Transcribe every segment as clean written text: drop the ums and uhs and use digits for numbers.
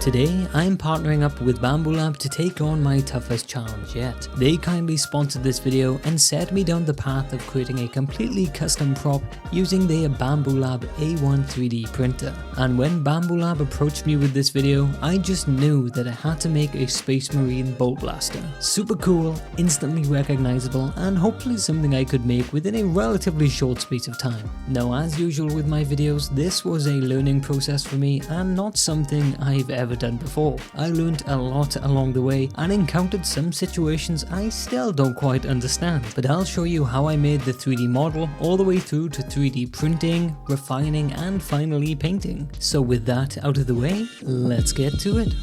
Today, I'm partnering up with Bambu Lab to take on my toughest challenge yet. They kindly sponsored this video and set me down the path of creating a completely custom prop using their Bambu Lab A1 3D printer. And when Bambu Lab approached me with this video, I just knew that I had to make a Space Marine bolt blaster. Super cool, instantly recognizable, and hopefully something I could make within a relatively short space of time. Now, as usual with my videos, this was a learning process for me and not something I've ever done before. I learned a lot along the way and encountered some situations I still don't quite understand, but I'll show you how I made the 3D model all the way through to 3D printing, refining, and finally painting. So with that out of the way, let's get to it.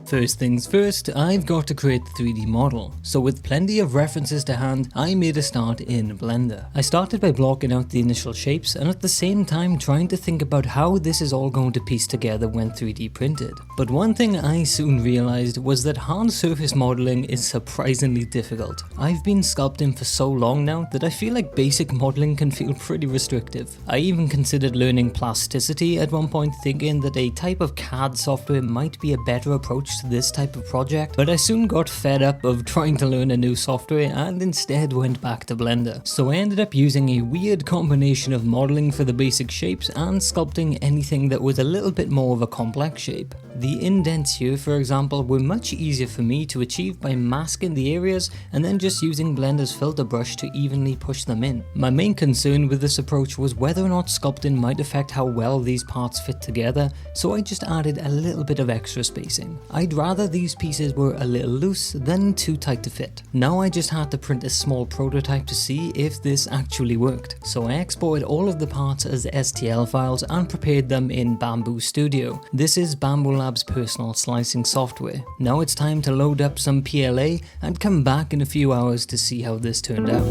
First things first, I've got to create the 3D model. So with plenty of references to hand, I made a start in Blender. I started by blocking out the initial shapes and at the same time trying to think about how this is all going to piece together when 3D printed. But one thing I soon realized was that hard surface modeling is surprisingly difficult. I've been sculpting for so long now that I feel like basic modeling can feel pretty restrictive. I even considered learning plasticity at one point, thinking that a type of CAD software might be a better approach to this type of project, but I soon got fed up of trying to learn a new software and instead went back to Blender. So I ended up using a weird combination of modeling for the basic shapes and sculpting anything that was a little bit more of a complex shape. The indents here, for example, were much easier for me to achieve by masking the areas and then just using Blender's filter brush to evenly push them in. My main concern with this approach was whether or not sculpting might affect how well these parts fit together, so I just added a little bit of extra spacing. I'd rather these pieces were a little loose than too tight to fit. Now I just had to print a small prototype to see if this actually worked. So I exported all of the parts as STL files and prepared them in Bambu Studio. This is Bambu Lab's personal slicing software. Now it's time to load up some PLA and come back in a few hours to see how this turned out.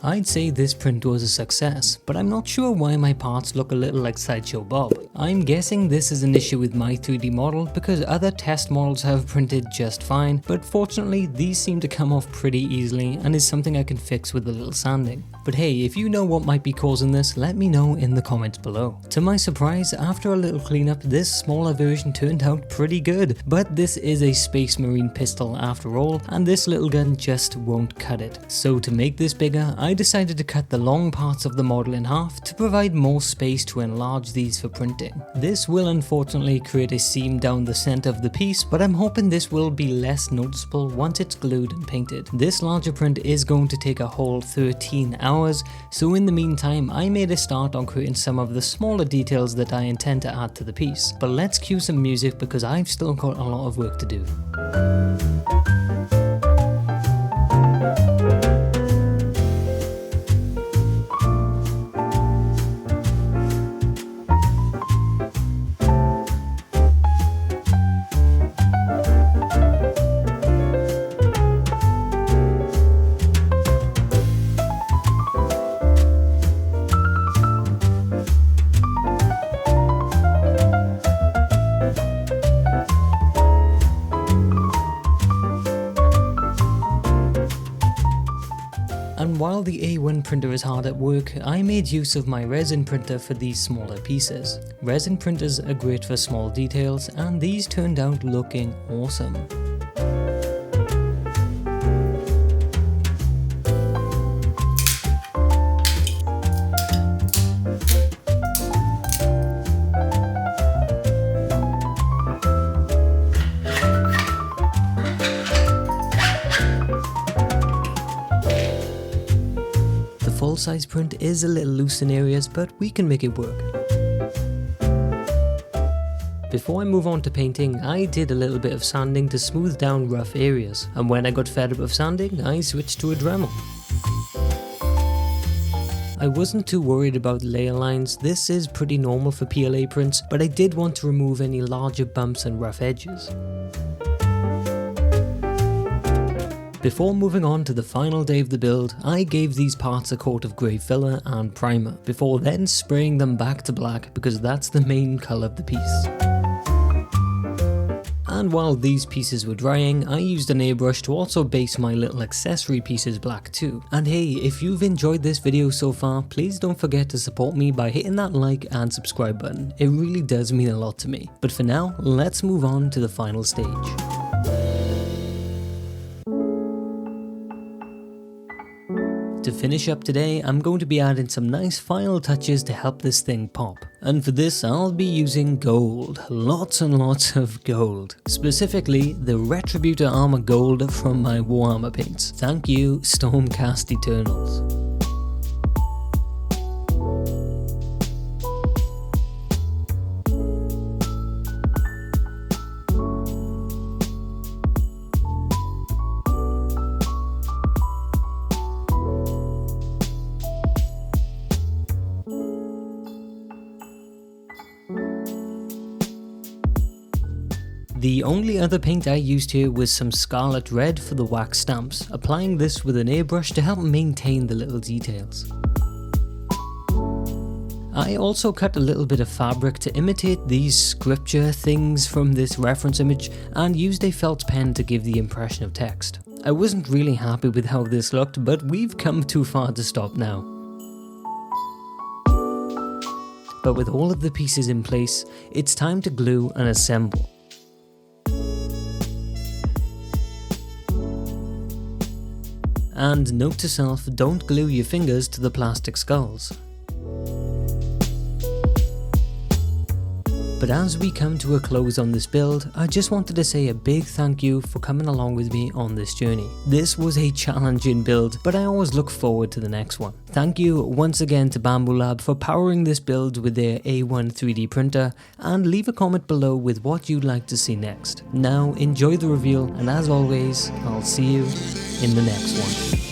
I'd say this print was a success, but I'm not sure why my parts look a little like Sideshow Bob. I'm guessing this is an issue with my 3D model because other test models have printed just fine, but fortunately these seem to come off pretty easily and is something I can fix with a little sanding. But hey, if you know what might be causing this, let me know in the comments below. To my surprise, after a little cleanup, this smaller version turned out pretty good, but this is a Space Marine pistol after all, and this little gun just won't cut it. So to make this bigger, I decided to cut the long parts of the model in half to provide more space to enlarge these for printing. This will unfortunately create a seam down the center of the piece, but I'm hoping this will be less noticeable once it's glued and painted. This larger print is going to take a whole 13 hours, so in the meantime I made a start on creating some of the smaller details that I intend to add to the piece. But let's cue some music because I've still got a lot of work to do. And while the A1 printer is hard at work, I made use of my resin printer for these smaller pieces. Resin printers are great for small details, and these turned out looking awesome. Full-size print is a little loose in areas, but we can make it work. Before I move on to painting, I did a little bit of sanding to smooth down rough areas, and when I got fed up of sanding, I switched to a Dremel. I wasn't too worried about layer lines. This is pretty normal for PLA prints, but I did want to remove any larger bumps and rough edges. Before moving on to the final day of the build, I gave these parts a coat of grey filler and primer, before then spraying them back to black because that's the main colour of the piece. And while these pieces were drying, I used an airbrush to also base my little accessory pieces black too. And hey, if you've enjoyed this video so far, please don't forget to support me by hitting that like and subscribe button. It really does mean a lot to me. But for now, let's move on to the final stage. To finish up today, I'm going to be adding some nice final touches to help this thing pop. And for this, I'll be using gold. Lots and lots of gold. Specifically, the Retributor Armor Gold from my Warhammer paints. Thank you, Stormcast Eternals. The only other paint I used here was some Scarlet Red for the wax stamps, applying this with an airbrush to help maintain the little details. I also cut a little bit of fabric to imitate these scripture things from this reference image and used a felt pen to give the impression of text. I wasn't really happy with how this looked, but we've come too far to stop now. But with all of the pieces in place, it's time to glue and assemble. And note to self, don't glue your fingers to the plastic skulls. But as we come to a close on this build, I just wanted to say a big thank you for coming along with me on this journey. This was a challenging build, but I always look forward to the next one. Thank you once again to Bamboo Lab for powering this build with their A1 3D printer, and leave a comment below with what you'd like to see next. Now enjoy the reveal, and as always, I'll see you in the next one.